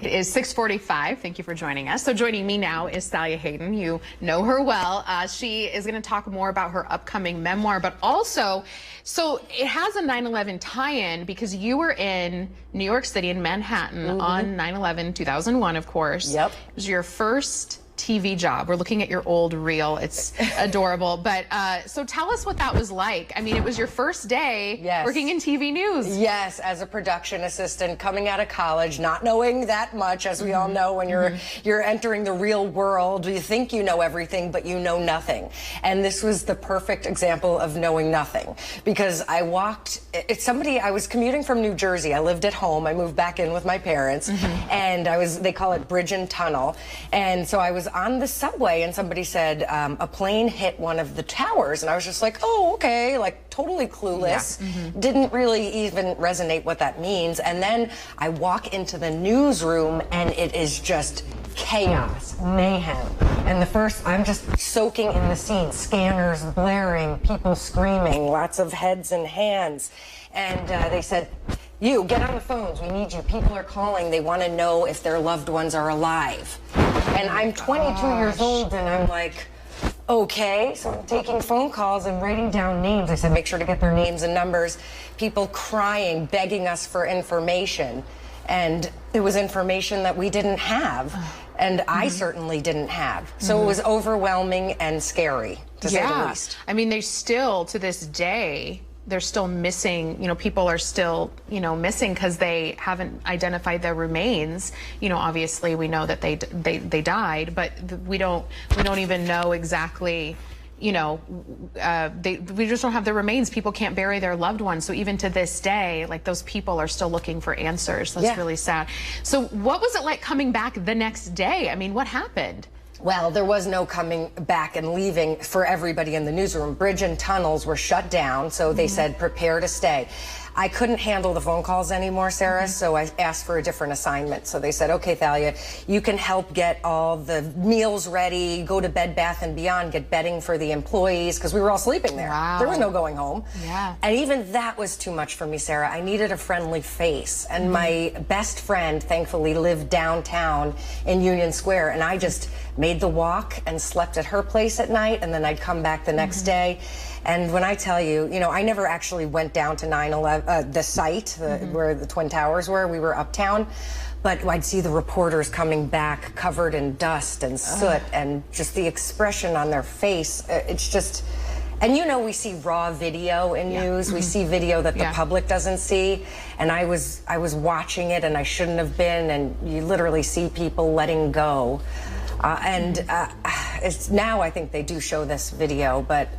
It is 6:45. Thank you for joining us. So joining me now is Thalia Hayden. You know her well. She is going to talk more about her upcoming memoir, but also, so it has a 9/11 tie-in because you were in New York City in Manhattan on 9/11, 2001, of course. Yep. It was your first TV job. We're looking at your old reel. It's adorable. But so tell us what that was like. I mean, it was your first day working in TV news. Yes, as a production assistant coming out of college, not knowing that much, as we all know when you're entering the real world. You think you know everything, but you know nothing. And this was the perfect example of knowing nothing, because I walked, I was commuting from New Jersey. I lived at home. I moved back in with my parents, and they call it bridge and tunnel. And so I was on the subway and somebody said a plane hit one of the towers, and I was just like, oh, okay, like totally clueless. Didn't really even resonate what that means. And then I walk into the newsroom and it is just chaos, mayhem. And I'm just soaking in the scene, scanners blaring, people screaming, lots of heads and hands. And they said, you, get on the phones, we need you. People are calling, they want to know if their loved ones are alive. And I'm 22 years old and I'm like, okay. So I'm taking phone calls and writing down names. I said, make sure to get their names and numbers. People crying, begging us for information. And it was information that we didn't have. And I certainly didn't have. So it was overwhelming and scary, to say the least. I mean, they still, to this day, they're still missing, people are still, missing because they haven't identified their remains. Obviously we know that they died, but we don't even know exactly, we just don't have their remains. People can't bury their loved ones. So even to this day, like, those people are still looking for answers. That's really sad. So what was it like coming back the next day? I mean, what happened? Well, there was no coming back and leaving for everybody in the newsroom. Bridge and tunnels were shut down, so they said prepare to stay. I couldn't handle the phone calls anymore, Sarah, so I asked for a different assignment. So they said, okay, Thalia, you can help get all the meals ready, go to Bed Bath & Beyond, get bedding for the employees, because we were all sleeping there. Wow. There was no going home. Yeah. And even that was too much for me, Sarah. I needed a friendly face. And my best friend, thankfully, lived downtown in Union Square, and I just made the walk and slept at her place at night, and then I'd come back the next day. And when I tell you, I never actually went down to 9/11, the site where the Twin Towers were. We were uptown, but I'd see the reporters coming back covered in dust and soot, and just the expression on their face. It's just, and we see raw video in news. We see video that the public doesn't see. And I was watching it, and I shouldn't have been. And you literally see people letting go. It's now, I think they do show this video, but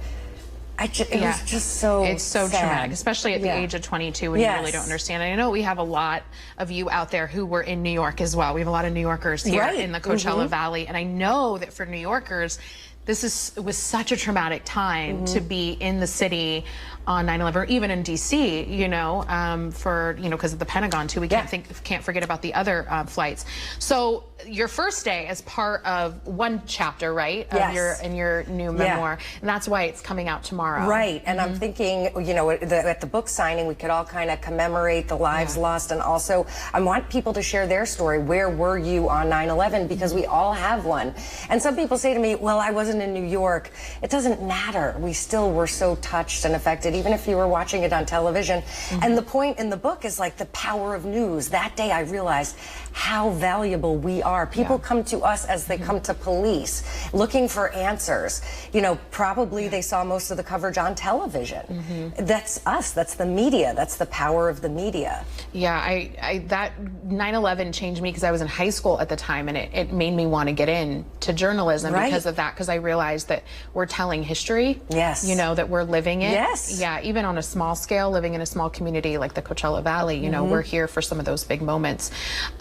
it was just so It's so sad. traumatic, especially at the age of 22 when you really don't understand. And I know we have a lot of you out there who were in New York as well. We have a lot of New Yorkers here in the Coachella Valley. And I know that for New Yorkers, it was such a traumatic time to be in the city on 9/11, or even in D.C., because of the Pentagon too. We can't forget about the other flights. So your first day as part of one chapter, right? Yes. In your new memoir, and that's why it's coming out tomorrow. Right, and I'm thinking, at the book signing, we could all kind of commemorate the lives lost, and also I want people to share their story. Where were you on 9/11? Because we all have one. And some people say to me, well, I wasn't in New York. It doesn't matter. We still were so touched and affected, even if you were watching it on television. And the point in the book is like the power of news. That day I realized how valuable we are. People come to us as they come to police, looking for answers. Probably they saw most of the coverage on television. That's us. That's the media. That's the power of the media. Yeah, that 9/11 changed me because I was in high school at the time, and it made me want to get into journalism because of that, because I realized that we're telling history. Yes. That we're living it. Yes. Yeah, even on a small scale, living in a small community like the Coachella Valley, we're here for some of those big moments.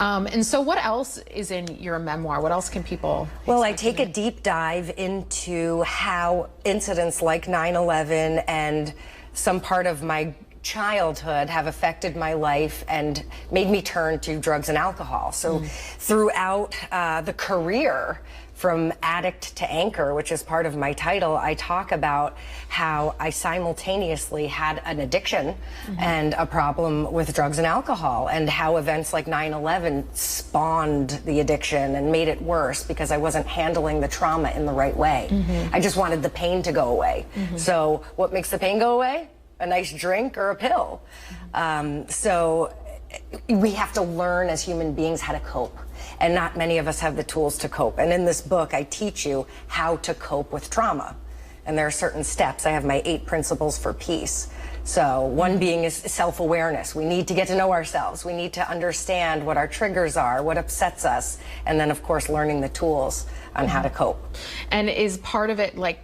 And so what else is in your memoir? What else can people Well, I take a deep dive into how incidents like 9/11 and some part of my childhood have affected my life and made me turn to drugs and alcohol. So throughout the career, from addict to anchor, which is part of my title, I talk about how I simultaneously had an addiction and a problem with drugs and alcohol, and how events like 9/11 spawned the addiction and made it worse because I wasn't handling the trauma in the right way. I just wanted the pain to go away. So what makes the pain go away? A nice drink or a pill. So we have to learn as human beings how to cope. And not many of us have the tools to cope. And in this book, I teach you how to cope with trauma. And there are certain steps. I have my 8 principles for peace. So one being is self-awareness. We need to get to know ourselves. We need to understand what our triggers are, what upsets us, and then, of course, learning the tools on how to cope. And is part of it, like,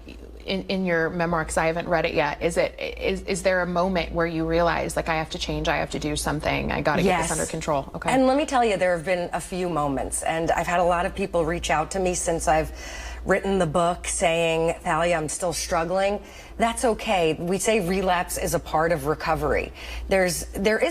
in your memoir, because I haven't read it yet, is there a moment where you realize, like, I have to change, I have to do something, I got to get this under control? Okay. And let me tell you, there have been a few moments, and I've had a lot of people reach out to me since I've written the book saying, Thalia, I'm still struggling. That's okay. We say relapse is a part of recovery. There is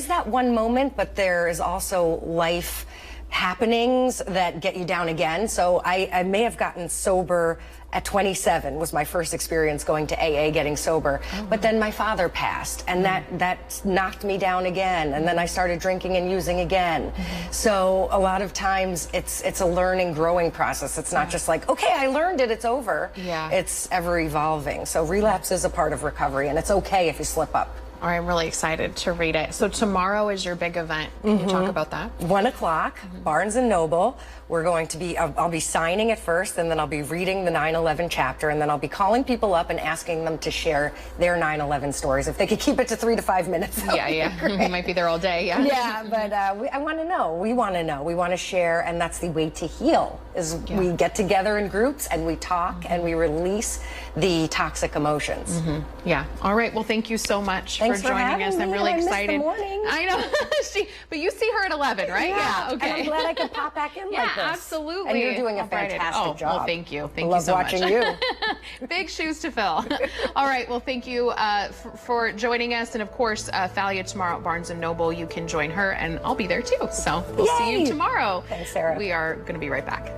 that one moment, but there is also life happenings that get you down again. So I may have gotten sober at 27, was my first experience going to AA, getting sober. But then my father passed, and that knocked me down again. And then I started drinking and using again. So a lot of times it's a learning, growing process. It's not just like, okay, I learned it, it's over. It's ever evolving. So relapse is a part of recovery, and it's okay if you slip up. All right, I'm really excited to read it. So tomorrow is your big event. Can you talk about that? 1 o'clock, Barnes & Noble. We're going to be, I'll be signing it first, and then I'll be reading the 9/11 chapter, and then I'll be calling people up and asking them to share their 9/11 stories. If they could keep it to 3 to 5 minutes. We might be there all day. Yeah, but I want to know. We want to know. We want to share, and that's the way to heal, is we get together in groups and we talk and we release the toxic emotions. Yeah. All right. Well, thank you so much for joining us. I'm really excited. The morning. I know. But you see her at 11, right? Yeah. Okay. And I'm glad I could pop back in like this. Absolutely. And you're doing a fantastic job. Well, thank you. Thank you so much. Love watching you. Big shoes to fill. All right. Well, thank you for joining us. And of course, Thalia tomorrow at Barnes & Noble. You can join her, and I'll be there too. So we'll see you tomorrow. Thanks, Sarah. We are going to be right back.